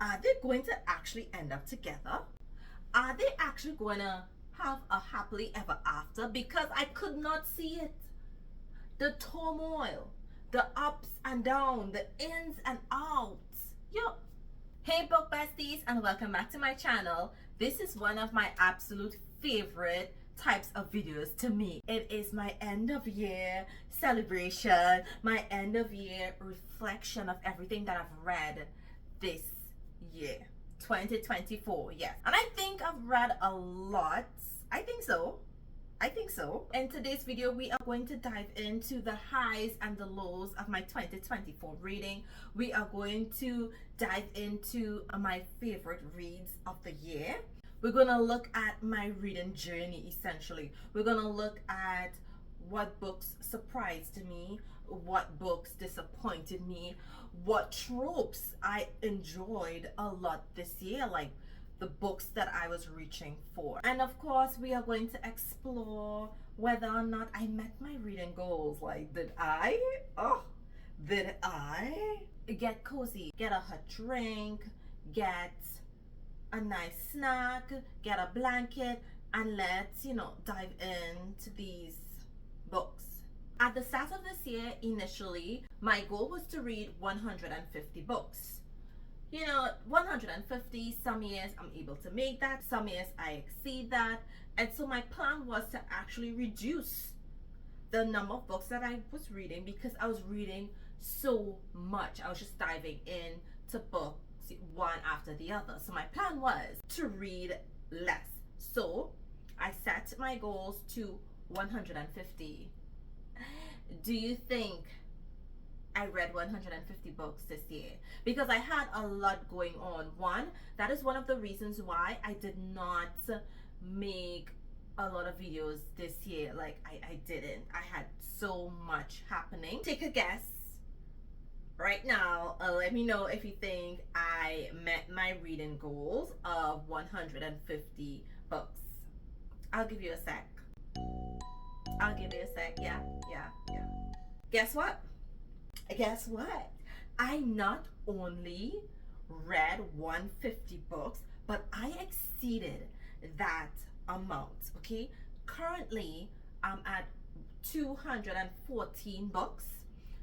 Are they going to actually end up together? Are they actually going to have a happily ever after? Because I could not see it. The turmoil, the ups and downs, the ins and outs. Yo. Hey book besties, and welcome back to my channel. This is one of my absolute favorite types of videos to me. It is my end of year celebration, my end of year reflection of everything that I've read this year, 2024. Yes, and I think I've read a lot. I think so. In today's video, we are going to dive into the highs and the lows of my 2024 reading. We are going to dive into my favorite reads of the year. We're going to look at my reading journey, essentially. We're going to look at what books surprised me, what books disappointed me, what tropes I enjoyed a lot this year, like the books that I was reaching for. And of course, we are going to explore whether or not I met my reading goals. Like, did I? Did I? Get cozy, get a hot drink, get a nice snack, get a blanket, and let's, dive into these books. At the start of this year, initially, my goal was to read 150 books. 150, some years I'm able to make that, some years I exceed that. And so my plan was to actually reduce the number of books that I was reading because I was reading so much. I was just diving into books one after the other. So my plan was to read less. So I set my goals to 150. Do you think I read 150 books this year? Because I had a lot going on. That is one of the reasons why I did not make a lot of videos this year. Like, I didn't. I had so much happening. Take a guess right now. Let me know if you think I met my reading goals of 150 books. I'll give you a sec. Yeah. Guess what? I not only read 150 books, but I exceeded that amount. Okay, currently I'm at 214 books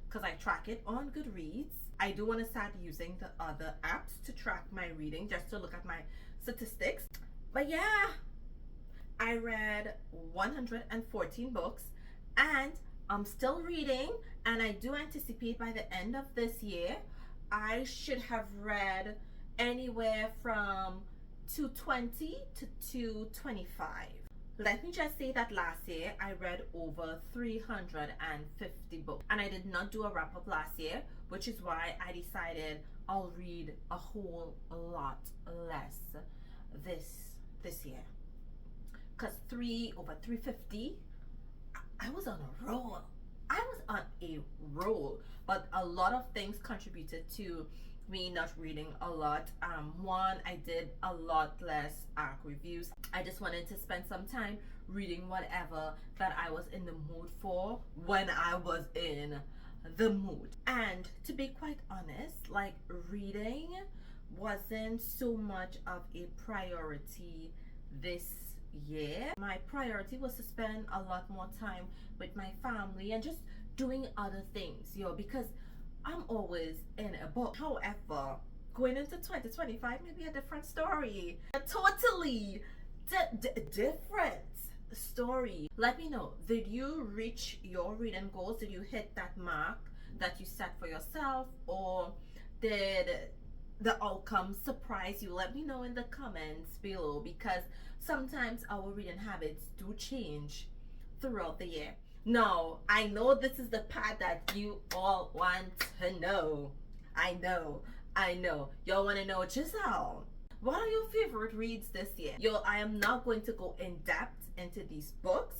because I track it on Goodreads. I do want to start using the other apps to track my reading, just to look at my statistics. But yeah, I read 114 books, and I'm still reading, and I do anticipate by the end of this year I should have read anywhere from 220 to 225. Let me just say that last year I read over 350 books, and I did not do a wrap up last year, which is why I decided I'll read a whole lot less this year. Because over 350, I was on a roll. But a lot of things contributed to me not reading a lot. One, I did a lot less ARC reviews. I just wanted to spend some time reading whatever that I was in the mood for when I was in the mood. And to be quite honest, like, reading wasn't so much of a priority this year. My priority was to spend a lot more time with my family and just doing other things, because I'm always in a book. However, going into 2025 may be a different story, a totally different story. Let me know, did you reach your reading goals? Did you hit that mark that you set for yourself, or did the outcome surprise you? Let me know in the comments below, because sometimes our reading habits do change throughout the year. Now, I know this is the part that you all want to know. I know. Y'all want to know, Giselle, what are your favorite reads this year? I am not going to go in depth into these books,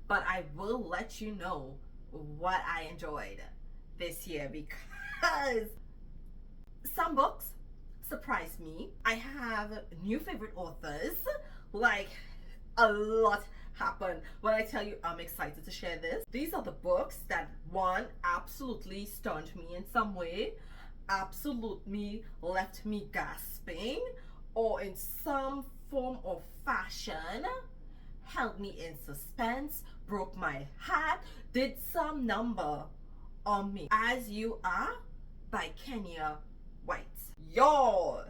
but I will let you know what I enjoyed this year, because some books surprised me. I have new favorite authors, like a lot happened. When I tell you I'm excited to share this, these are the books that, one, absolutely stunned me in some way, absolutely left me gasping, or in some form or fashion held me in suspense, broke my heart, did some number on me. As You Are by Kenya White. Y'all,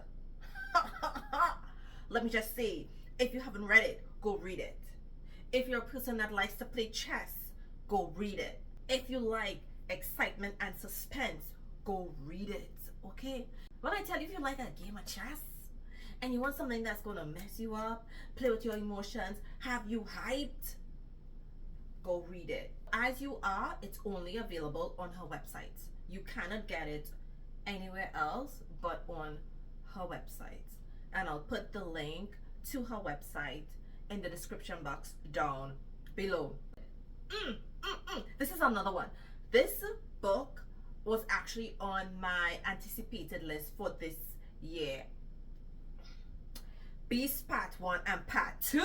let me just say, if you haven't read it, go read it. If you're a person that likes to play chess, go read it. If you like excitement and suspense, go read it, okay? When I tell you, if you like a game of chess and you want something that's gonna mess you up, play with your emotions, have you hyped, go read it. As You Are, it's only available on her website. You cannot get it anywhere else but on her website. And I'll put the link to her website in the description box down below. This is another one. This book was actually on my anticipated list for this year. Beast Part 1 and Part 2.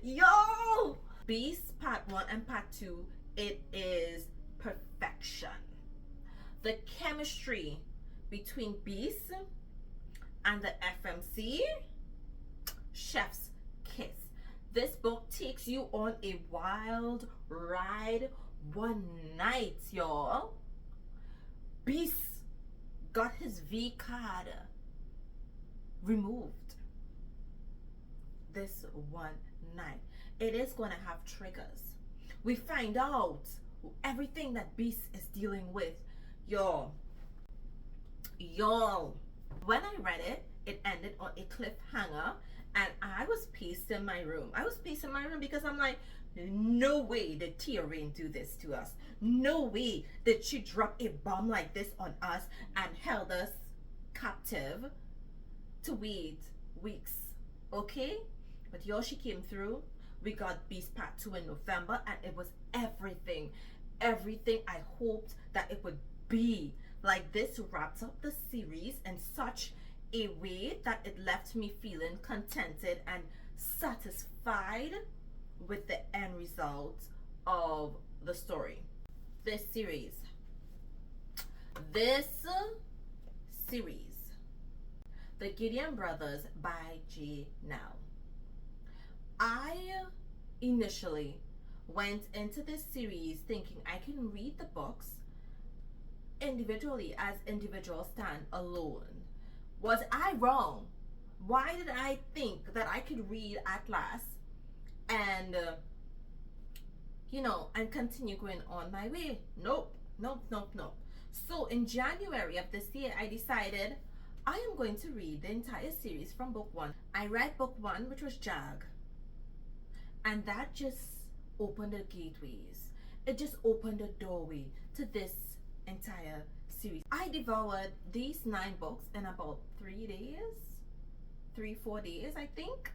Yo! Beast Part 1 and Part 2, it is perfection. The chemistry between Beast and the FMC, chef's kiss. This book takes you on a wild ride one night, y'all. Beast got his V card removed this one night. It is going to have triggers. We find out everything that Beast is dealing with. Y'all, when I read it, it ended on a cliffhanger, and I was pacing in my room. Because I'm like, no way did Tia Rain do this to us. No way did she drop a bomb like this on us and held us captive to wait weeks, okay? But y'all, she came through. We got Beast Part 2 in November, and it was everything I hoped that it would be. Like, this wraps up the series in such a way that it left me feeling contented and satisfied with the end result of the story. This series, The Gideon Brothers by J. Now. I initially went into this series thinking I can read the books individually as individuals stand alone. Was I wrong? Why did I think that I could read Atlas and and continue going on my way? Nope. So in January of this year, I decided I am going to read the entire series from book 1. I read book 1, which was Jag, and that just opened the gateways. It just opened the doorway to this entire series. I devoured these 9 books in about 4 days, I think.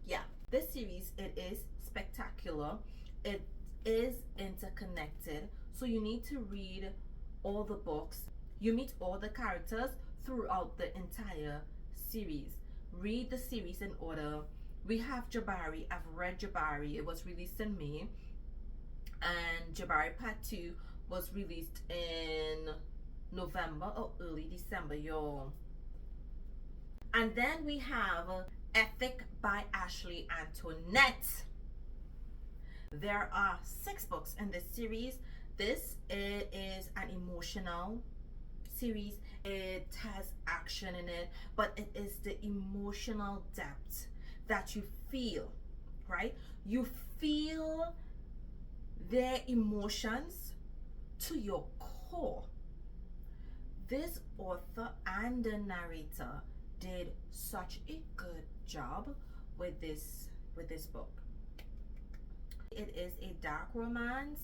Yeah, this series, it is spectacular. It is interconnected, so you need to read all the books. You meet all the characters throughout the entire series. Read the series in order. We have Jabari. I've read Jabari. It was released in May, and Jabari Part 2 was released in November or early December, y'all. And then we have Ethic by Ashley Antoinette. There are 6 books in this series. This is an emotional series. It has action in it, but it is the emotional depth that you feel, right? You feel their emotions to your core. This author and the narrator did such a good job with this book. It is a dark romance.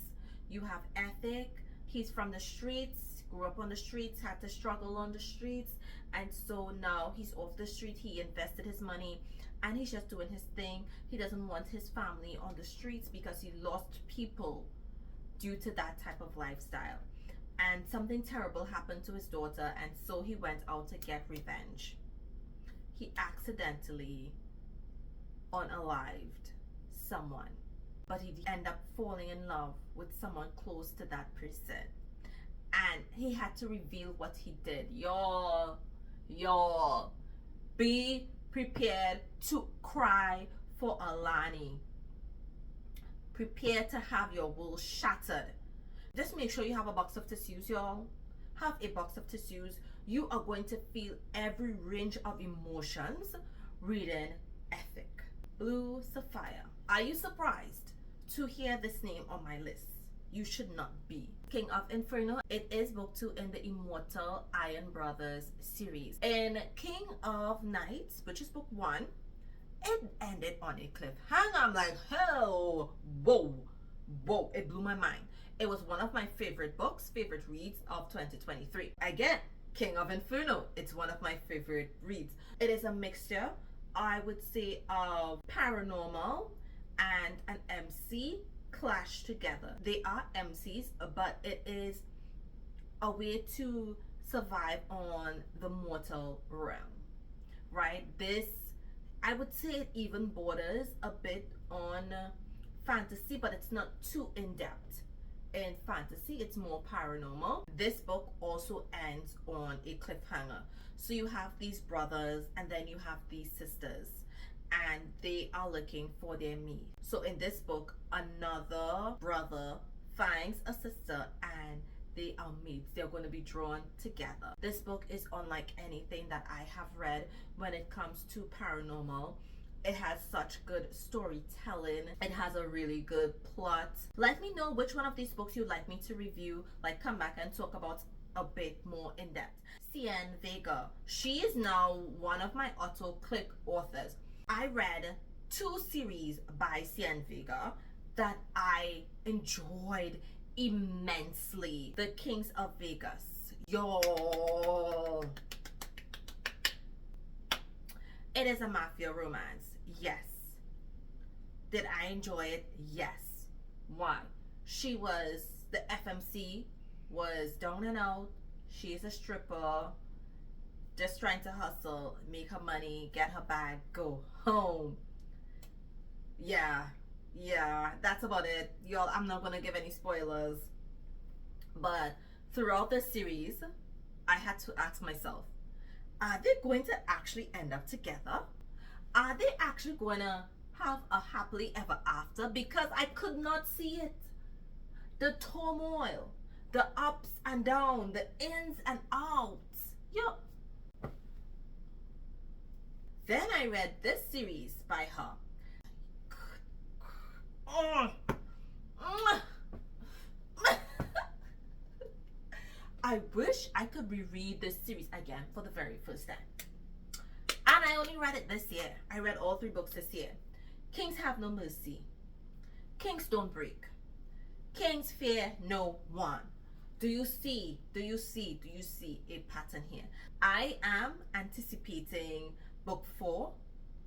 You have Ethic. He's from the streets, grew up on the streets, had to struggle on the streets, and so now he's off the street. He invested his money and he's just doing his thing. He doesn't want his family on the streets because he lost people due to that type of lifestyle. And something terrible happened to his daughter, and so he went out to get revenge. He accidentally unalived someone, but he ended up falling in love with someone close to that person. and he had to reveal what he did. Y'all, be prepared to cry for Alani. Prepare to have your world shattered. Just make sure you have a box of tissues, y'all. Have a box of tissues. You are going to feel every range of emotions reading Ethic. Blue Sapphire. Are you surprised to hear this name on my list? You should not be. King of Inferno. It is book 2 in the Immortal Iron Brothers series. In King of Nights, which is book 1, it ended on a cliffhanger. I'm like, hell, whoa, it blew my mind. It was one of my favorite books, favorite reads of 2023. Again, King of Inferno, it's one of my favorite reads. It is a mixture, I would say, of paranormal and an MC clash together. They are MCs, but it is a way to survive on the mortal realm, right? This, I would say, it even borders a bit on fantasy, but it's not too in-depth. In fantasy, it's more paranormal. This book also ends on a cliffhanger. So you have these brothers and then you have these sisters, and they are looking for their mate. So in this book, another brother finds a sister and they are mates. They're going to be drawn together. This book is unlike anything that I have read when it comes to paranormal. It has such good storytelling. It has a really good plot. Let me know which one of these books you'd like me to review, like come back and talk about a bit more in depth. Cien Vega. She is now one of my auto click authors. I read 2 series by Cien Vega that I enjoyed immensely. The Kings of Vegas. Yo. It is a mafia romance. Yes. Did I enjoy it? Yes. Why? She was, the FMC was down and out. She's a stripper, just trying to hustle, make her money, get her bag, go home. Yeah, that's about it. Y'all, I'm not gonna give any spoilers. But throughout the series, I had to ask myself, are they going to actually end up together? Are they actually going to have a happily ever after? Because I could not see it. The turmoil, the ups and downs, the ins and outs. Yo. Then I read this series by her. I wish I could reread this series again for the very first time. And I only read it this year. I read all 3 books this year. Kings have no mercy. Kings don't break. Kings fear no one. Do you see a pattern here? I am anticipating book 4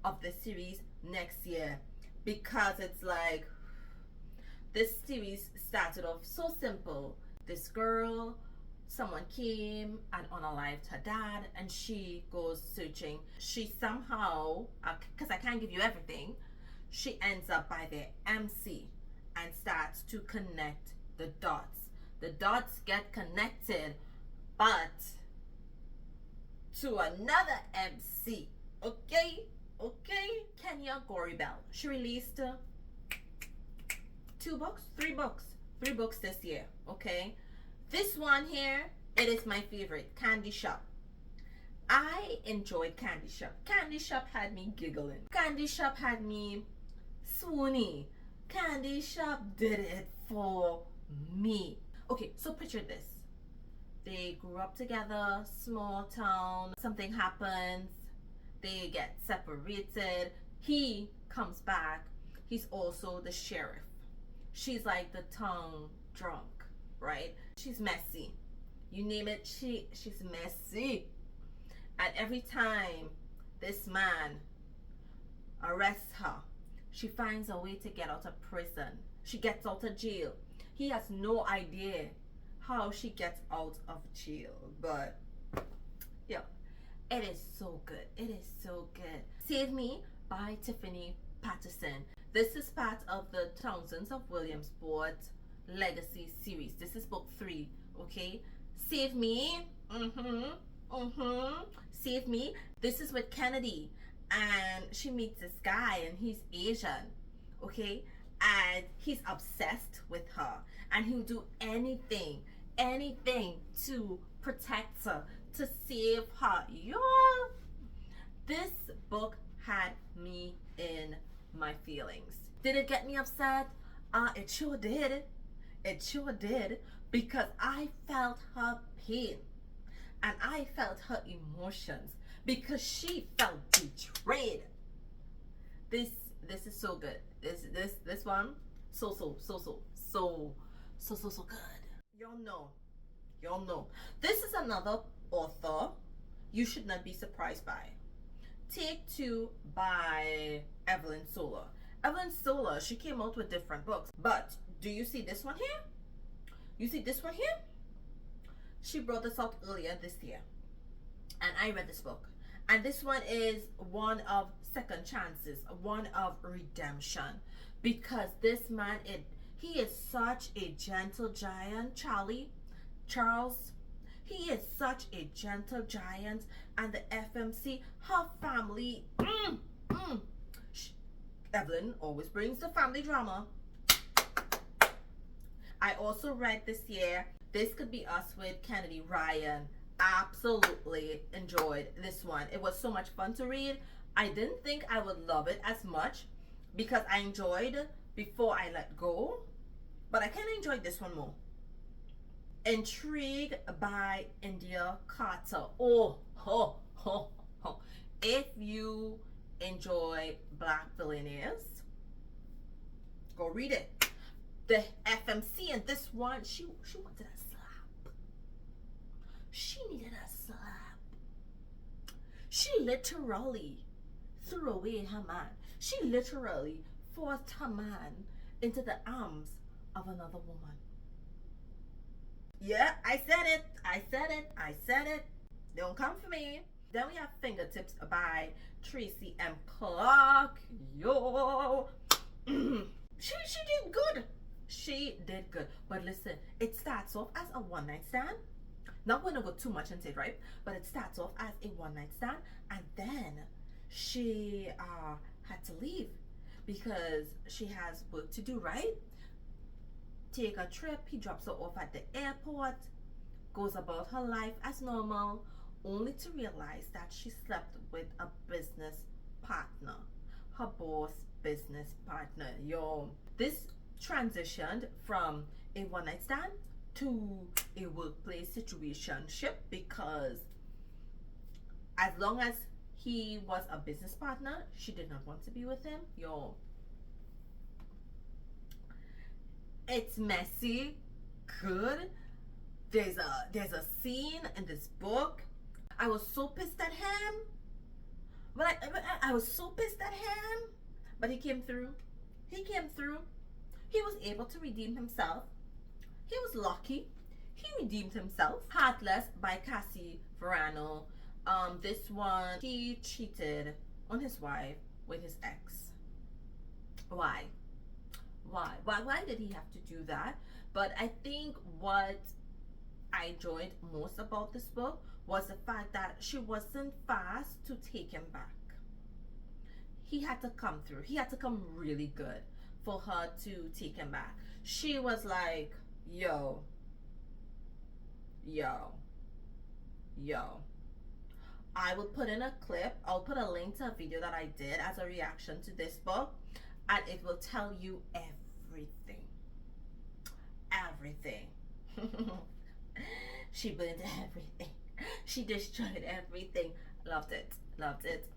of this series next year, because it's like, this series started off so simple. This girl, someone came and unalived her dad, and she goes searching. She somehow, because I can't give you everything, she ends up by their MC and starts to connect the dots. The dots get connected, but to another MC. Okay? Kenya Goribel. She released 2 books? 3 books. 3 books this year. Okay? This one here, it is my favorite, Candy Shop. I enjoyed Candy Shop. Candy Shop had me giggling. Candy Shop had me swoony. Candy Shop did it for me. Okay, so picture this. They grew up together, small town, something happens, they get separated. He comes back. He's also the sheriff. She's like the town drunk, right? She's messy. You name it, she's messy. And every time this man arrests her, she finds a way to get out of prison. She gets out of jail. He has no idea how she gets out of jail. But, yeah, it is so good. It is so good. Save Me by Tiffany Patterson. This is part of the Townsends of Williamsport Legacy series. This is book 3, okay? Save Me. Save Me. This is with Kennedy, and she meets this guy, and he's Asian, okay, and he's obsessed with her, and he'll do anything to protect her, to save her. Y'all, this book had me in my feelings. Did it get me upset? It sure did. It sure did, because I felt her pain and I felt her emotions because she felt betrayed. This is so good. This one so good. Y'all know. This is another author you should not be surprised by. Take Two by Evelyn Solar. Evelyn Solar, she came out with different books, but do you see this one here? You see this one here? She brought this out earlier this year, and I read this book. And this one is one of second chances, one of redemption, because this man, he is such a gentle giant, Charles. He is such a gentle giant, and the FMC, her family, Evelyn always brings the family drama. I also read this year, This Could Be Us with Kennedy Ryan. Absolutely enjoyed this one. It was so much fun to read. I didn't think I would love it as much because I enjoyed Before I Let Go, but I kind of enjoyed this one more. Intrigue by India Carter. If you enjoy Black billionaires, go read it. The FMC in this one, she wanted a slap. She needed a slap. She literally threw away her man. She literally forced her man into the arms of another woman. Yeah, I said it. Don't come for me. Then we have Fingertips by Tracy M. Clark. Yo. She did good. She did good. But listen, it starts off as a one-night stand. Not going to go too much into it, right? But it starts off as a one-night stand, and then she had to leave because she has work to do, right? Take a trip. He drops her off at the airport, goes about her life as normal, only to realize that she slept with a business partner, her boss business partner. Yo, this transitioned from a one-night stand to a workplace situationship, because as long as he was a business partner, she did not want to be with him. Yo, it's messy, good. There's a scene in this book. I was so pissed at him. But I was so pissed at him. But he came through. He was able to redeem himself. He was lucky. He redeemed himself. Heartless by Cassie Verano. This one, he cheated on his wife with his ex. Why did he have to do that? But I think what I enjoyed most about this book was the fact that she wasn't fast to take him back. He had to come through. He had to come really good for her to take him back. She was like, yo. I will put in a clip. I'll put a link to a video that I did as a reaction to this book, and it will tell you everything. She burned everything. She destroyed everything. Loved it.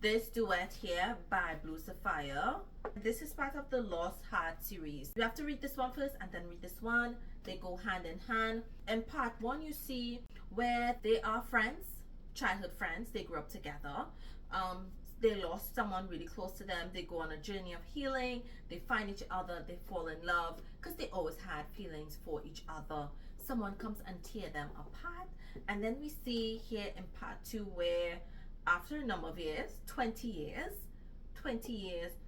This duet here by Blue Sapphire. This is part of the Lost Heart series. You have to read this one first and then read this one. They go hand in hand. In part one, you see where they are friends, childhood friends. They grew up together. They lost someone really close to them. They go on a journey of healing. They find each other. They fall in love because they always had feelings for each other. Someone comes and tear them apart. And then we see here in part two where after a number of years, 20 years,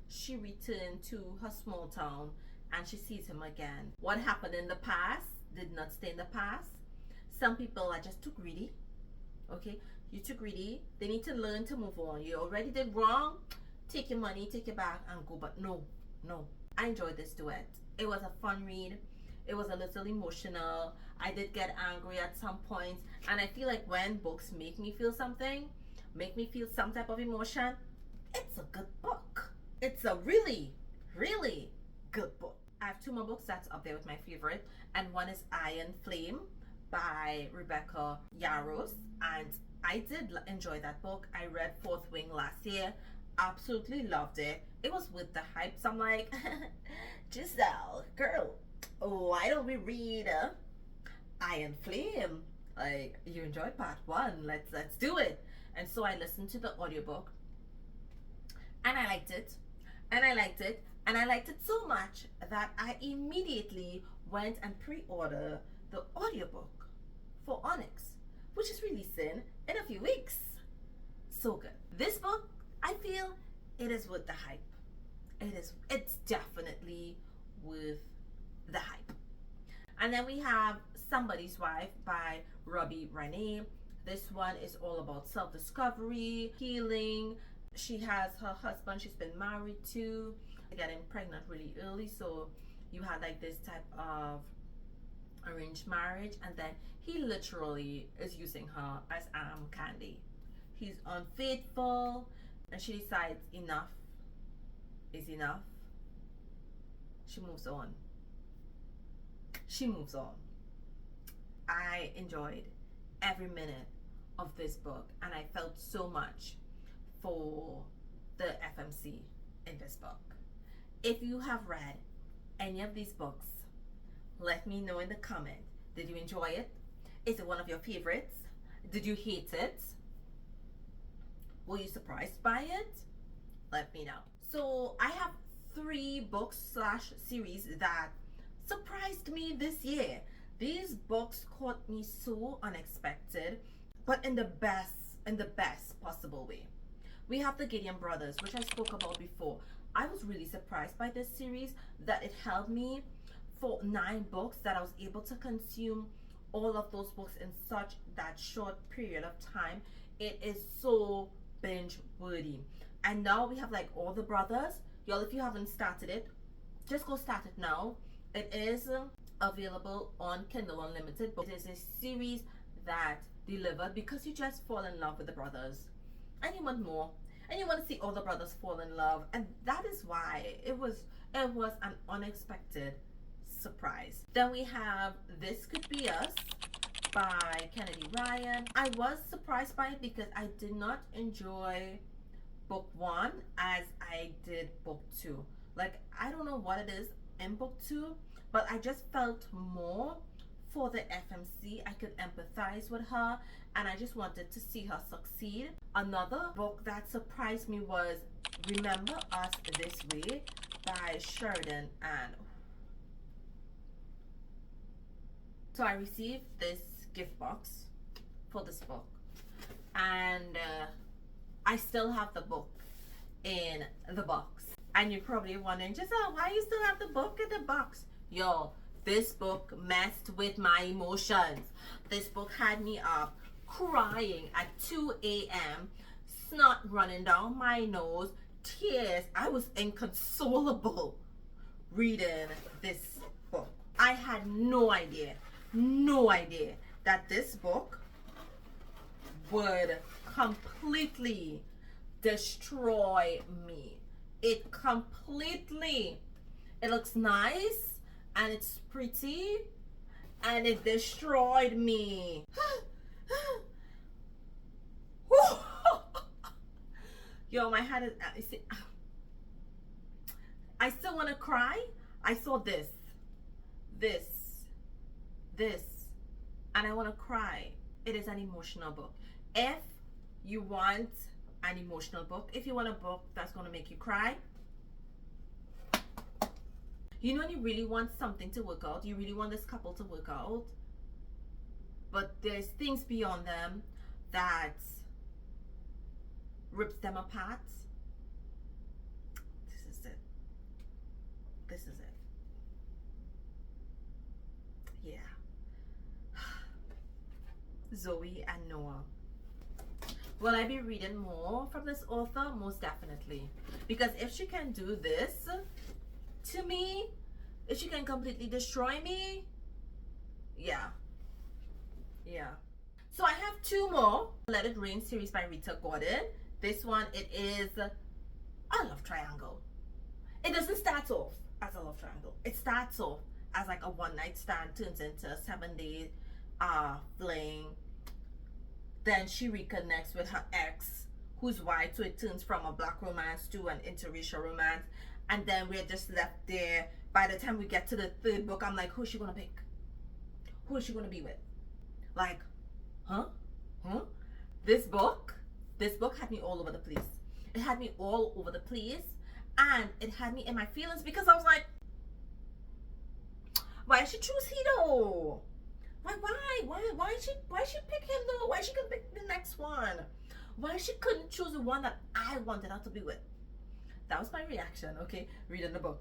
she returned to her small town and she sees him again. What happened in the past did not stay in the past. Some people are just too greedy. Okay, you're too greedy. They need to learn to move on. You already did wrong. Take your money, take it back, and go. But no, no. I enjoyed this duet. It was a fun read. It was a little emotional. I did get angry at some points, and I feel like when books make me feel something, make me feel some type of emotion, it's a good book. It's a really, really good book. I have two more books that's up there with my favorite, and one is Iron Flame by Rebecca Yarros, and I did enjoy that book. I read Fourth Wing last year, absolutely loved it. It was with the hype, so I'm like, Giselle, girl, why don't we read Iron Flame? Like, you enjoyed part one, let's do it. And so I listened to the audiobook, and I liked it, and I liked it, and I liked it so much that I immediately went and pre-ordered the audiobook for Onyx, which is releasing in a few weeks. So good. This book, I feel it is worth the hype. It's definitely worth the hype. And then we have Somebody's Wife by Robbie Renee. This one is all about self-discovery, healing. She has her husband she's been married to, getting pregnant really early, so you had like this type of arranged marriage, and then he literally is using her as candy. He's unfaithful, and she decides enough is enough. She moves on. I enjoyed every minute of this book, and I felt so much for the FMC in this book. If you have read any of these books, let me know in the comment. Did you enjoy it? Is it one of your favorites? Did you hate it? Were you surprised by it? Let me know. So I have 3 books / series that surprised me this year. These books caught me so unexpected, but in the best possible way. We have the Gideon Brothers, which I spoke about before. I was really surprised by this series that it held me for 9 books, that I was able to consume all of those books in such that short period of time. It is so binge worthy. And now we have like all the brothers. Y'all, if you haven't started it, just go start it now. It is available on Kindle Unlimited, but it is a series that delivered because you just fall in love with the brothers and you want more, and you want to see all the brothers fall in love, and that is why it was an unexpected surprise. Then we have This Could Be Us by Kennedy Ryan. I was surprised by it because I did not enjoy book 1 as I did book 2. Like, I don't know what it is in book 2, but I just felt more for the FMC. I could empathize with her, and I just wanted to see her succeed. Another book that surprised me was Remember Us This Way by Sheridan Ann. So I received this gift box for this book, and I still have the book in the box. And you're probably wondering, Giselle, why you still have the book in the box? Yo, this book messed with my emotions. This book had me up crying at 2 a.m., snot running down my nose, tears. I was inconsolable reading this book. I had no idea that this book would completely destroy me. It looks nice and it's pretty, and it destroyed me. Yo, my head is, I still want to cry. I saw this, and I want to cry. It is an emotional book. If you want an emotional book, if you want a book that's going to make you cry, you know, when you really want something to work out, you really want this couple to work out, but there's things beyond them that rips them apart. This is it. Yeah. Zoe and Noah. Will I be reading more from this author? Most definitely. Because if she can do this to me, if she can completely destroy me, yeah. Yeah. So I have two more. Let It Rain series by Rita Gordon. This one, it is a love triangle. It doesn't start off as a love triangle. It starts off as like a one night stand, turns into a 7 day fling. Then she reconnects with her ex, who's white, so it turns from a black romance to an interracial romance. And then we're just left there. By the time we get to the third book, I'm like, who's she gonna pick? Who is she gonna be with? Like, huh? This book had me all over the place. It had me all over the place, and it had me in my feelings because I was like, why did she choose Hito? Why she pick him though? Why she couldn't pick the next one? Why she couldn't choose the one that I wanted her to be with? That was my reaction, okay, reading the book.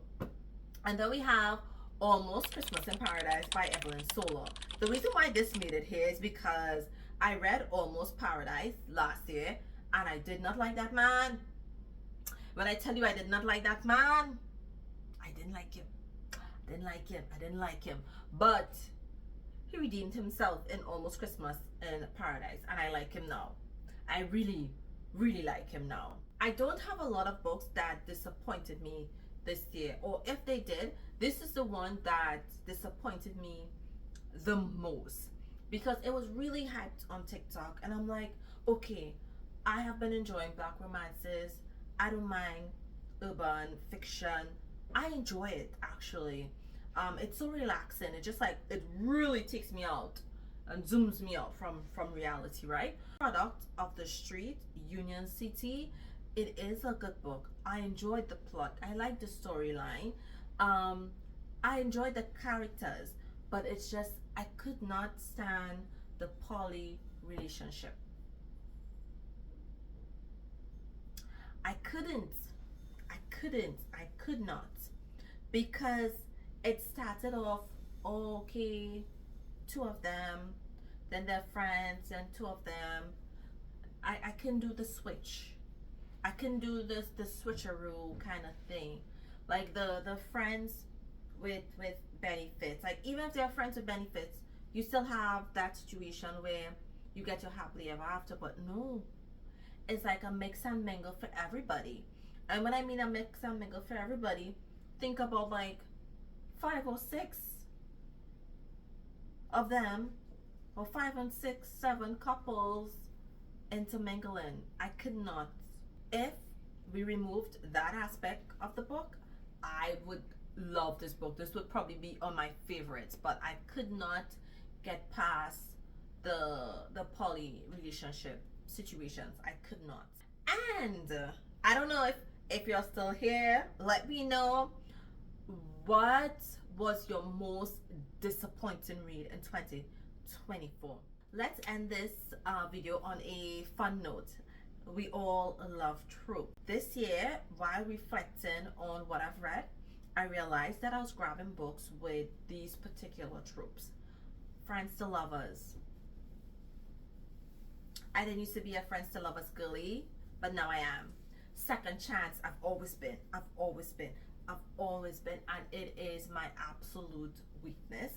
And then we have Almost Christmas in Paradise by Evelyn Sola. The reason why this made it here is because I read Almost Paradise last year and I did not like that man. When I tell you I did not like that man, I didn't like him. I didn't like him. But he redeemed himself in Almost Christmas in Paradise, and I like him now. I really, really like him now. I don't have a lot of books that disappointed me this year, or if they did, this is the one that disappointed me the most because it was really hyped on TikTok, and I'm like, okay, I have been enjoying black romances. I don't mind urban fiction. I enjoy it actually. It's so relaxing. It just like, it really takes me out and zooms me out from reality, right? Product of the Street, Union City. It is a good book. I enjoyed the plot. I like the storyline. I enjoyed the characters, but it's just I could not stand the poly relationship. I could not, because it started off okay, two of them, then they're friends, and two of them. I can do the switch. I can do this the switcheroo kind of thing, like the friends with benefits. Like even if they're friends with benefits, you still have that situation where you get your happily ever after. But no, it's like a mix and mingle for everybody. And when I mean a mix and mingle for everybody, think about like 5 or 6 of them, or 5 and 6, 7 couples intermingling. I could not. If we removed that aspect of the book, I would love this book. This would probably be on my favorites, but I could not get past the poly relationship situations. I could not. And I don't know if you're still here, let me know, what was your most disappointing read in 2024? Let's end this video on a fun note. We all love trope. This year, while reflecting on what I've read, I realized that I was grabbing books with these particular tropes. Friends to lovers. I didn't used to be a friends to lovers girly, but now I am. Second chance, I've always been, and it is my absolute weakness.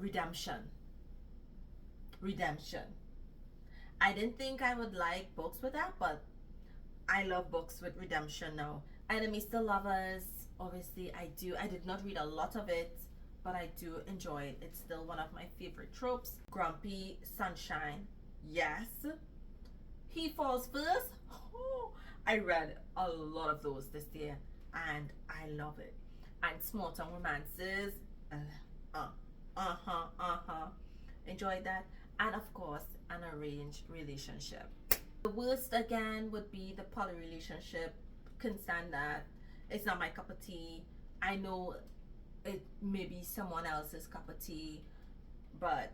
Redemption. I didn't think I would like books with that, but I love books with redemption now. Enemies to lovers, obviously I do. I did not read a lot of it, but I do enjoy it. It's still one of my favorite tropes. Grumpy sunshine, yes. He falls first. Oh, I read a lot of those this year, and I love it. And small town romances, enjoyed that. And of course, an arranged relationship. The worst again would be the poly relationship. Couldn't stand that. It's not my cup of tea. I know it may be someone else's cup of tea, but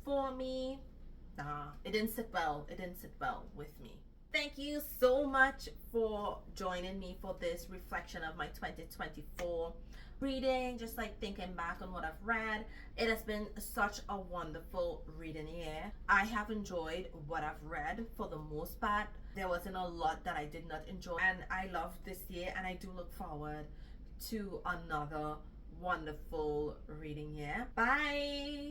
for me, nah, it didn't sit well with me. Thank you so much for joining me for this reflection of my 2024 reading, just like thinking back on what I've read. It has been such a wonderful reading year. I have enjoyed what I've read for the most part. There wasn't a lot that I did not enjoy, and I loved this year, and I do look forward to another wonderful reading year. Bye.